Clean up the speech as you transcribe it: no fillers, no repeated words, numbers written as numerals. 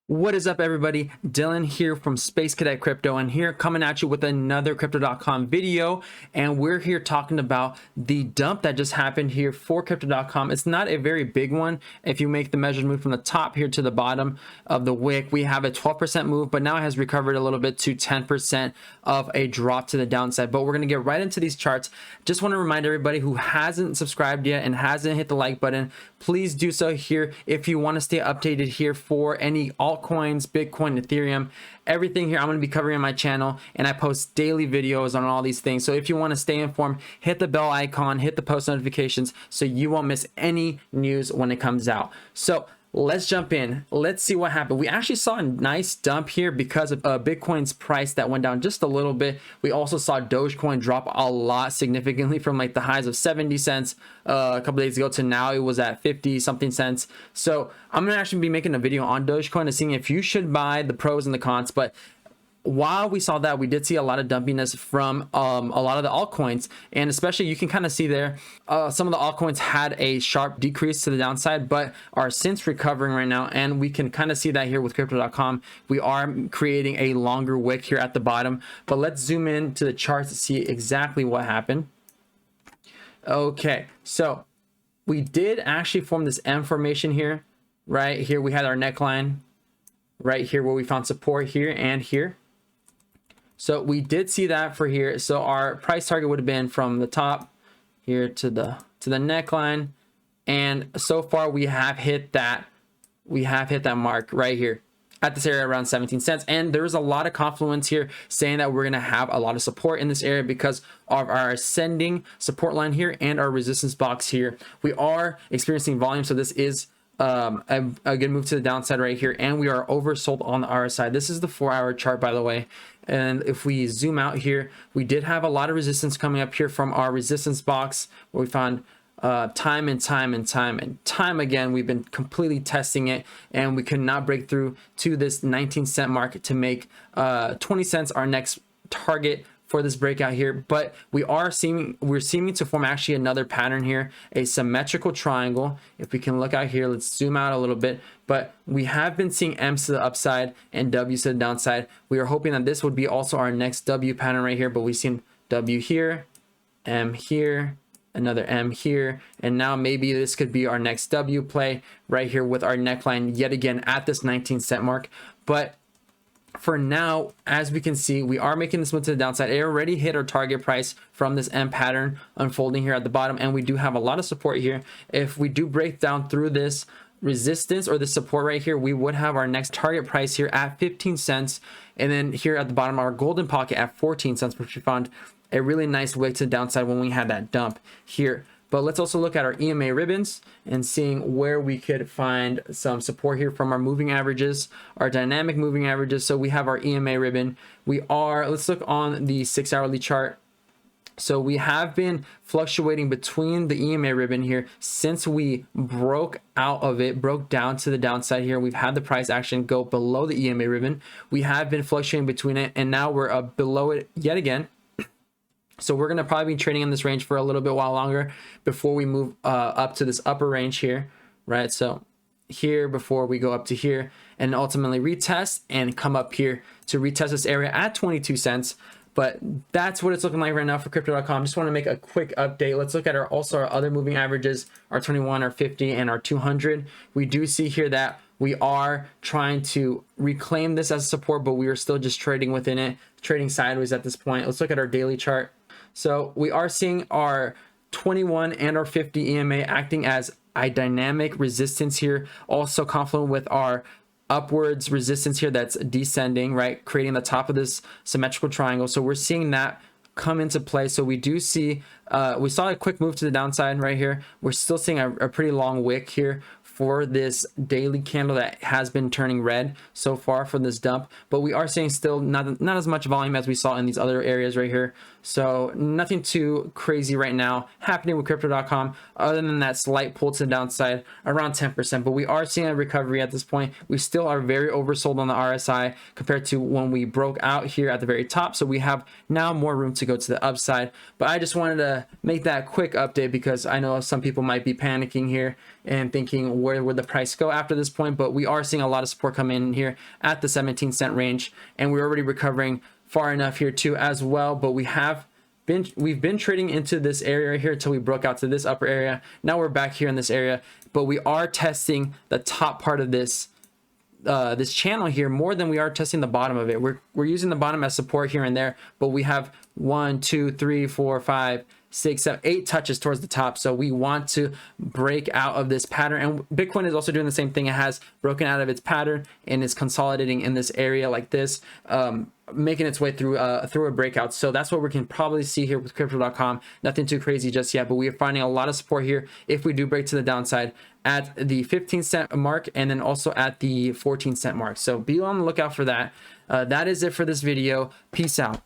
What is up, everybody? Dylan here from Space Cadet Crypto, and here coming at you with another Crypto.com video. And we're here talking about the dump that just happened here for Crypto.com. It's not a very big one. If you make the measured move from the top here to the bottom of the wick, we have a 12% move, but now it has recovered a little bit to 10% of a drop to the downside. But we're going to get right into these charts. Just want to remind everybody who hasn't subscribed yet and hasn't hit the like button, please do so here if you want to stay updated here for any altcoins, Bitcoin, Ethereum, everything here I'm going to be covering on my channel, and I post daily videos on all these things. So if you want to stay informed, hit the bell icon, hit the post notifications so you won't miss any news when it comes out. So let's jump in. Let's see what happened. We actually saw a nice dump here because of Bitcoin's price that went down just a little bit. We also saw Dogecoin drop a lot significantly from like the highs of 70 cents a couple days ago to now it was at 50 something cents. So I'm gonna actually be making a video on Dogecoin and seeing if you should buy, the pros and the cons. But while we saw that, we did see a lot of dumpiness from a lot of the altcoins, and especially you can kind of see there some of the altcoins had a sharp decrease to the downside but are since recovering right now, and we can kind of see that here with Crypto.com. We are creating a longer wick here at the bottom, but let's zoom in to the charts to see exactly what happened. Okay, so we did actually form this M formation here. Right here we had our neckline right here where we found support here and here. So we did see that for here. So our price target would have been from the top here to the neckline, and so far we have hit that mark right here at this area around 17 cents. And there's a lot of confluence here saying that we're going to have a lot of support in this area because of our ascending support line here and our resistance box here. We are experiencing volume, so this is a good move to the downside right here, and we are oversold on the RSI. This is the 4-hour chart, by the way. And if we zoom out here, we did have a lot of resistance coming up here from our resistance box where we found time and time again we've been completely testing it, and we could not break through to this 19-cent mark to make 20 cents our next target for this breakout here. But we're seeming to form actually another pattern here, a symmetrical triangle. If we can look out here, let's zoom out a little bit. But we have been seeing M's to the upside and W's to the downside. We are hoping that this would be also our next W pattern right here, but we've seen W here, M here, another M here, and now maybe this could be our next W play right here with our neckline yet again at this 19-cent mark. But for now, as we can see, we are making this move to the downside. It already hit our target price from this M pattern unfolding here at the bottom, and we do have a lot of support here. If we do break down through this resistance or the support right here, we would have our next target price here at 15 cents, and then here at the bottom our golden pocket at 14 cents, which we found a really nice wick to the downside when we had that dump here. But let's also look at our EMA ribbons and seeing where we could find some support here from our moving averages, our dynamic moving averages. So we have our EMA ribbon. Let's look on the 6-hourly chart. So we have been fluctuating between the EMA ribbon here since we broke out of it, broke down to the downside here. We've had the price action go below the EMA ribbon. We have been fluctuating between it, and now we're below it yet again. So we're going to probably be trading in this range for a little bit while longer before we move up to this upper range here, right? So here before we go up to here and ultimately retest and come up here to retest this area at 22 cents. But that's what it's looking like right now for Crypto.com. Just want to make a quick update. Let's look at our other moving averages, our 21, our 50, and our 200. We do see here that we are trying to reclaim this as support, but we are still just trading within it, trading sideways at this point. Let's look at our daily chart. So we are seeing our 21 and our 50 EMA acting as a dynamic resistance here, also confluent with our upwards resistance here that's descending, right, creating the top of this symmetrical triangle. So we're seeing that come into play. So we do see we saw a quick move to the downside right here. We're still seeing a pretty long wick here for this daily candle that has been turning red so far for this dump, but we are seeing still not as much volume as we saw in these other areas right here. So nothing too crazy right now happening with crypto.com other than that slight pull to the downside around 10%. But we are seeing a recovery at this point. We still are very oversold on the RSI compared to when we broke out here at the very top. So we have now more room to go to the upside. But I just wanted to make that quick update because I know some people might be panicking here and thinking where would the price go after this point. But we are seeing a lot of support come in here at the 17-cent range, and we're already recovering far enough here too as well. But we've been trading into this area here until we broke out to this upper area. Now we're back here in this area, but we are testing the top part of this this channel here more than we are testing the bottom of it. We're using the bottom as support here and there, but we have 1 2 3 4 5 6 7 8 touches towards the top. So we want to break out of this pattern, and Bitcoin is also doing the same thing. It has broken out of its pattern and is consolidating in this area like this, making its way through a breakout. So that's what we can probably see here with crypto.com. Nothing too crazy just yet, but we are finding a lot of support here if we do break to the downside at the 15-cent mark and then also at the 14-cent mark. So be on the lookout for that. That is it for this video. Peace out.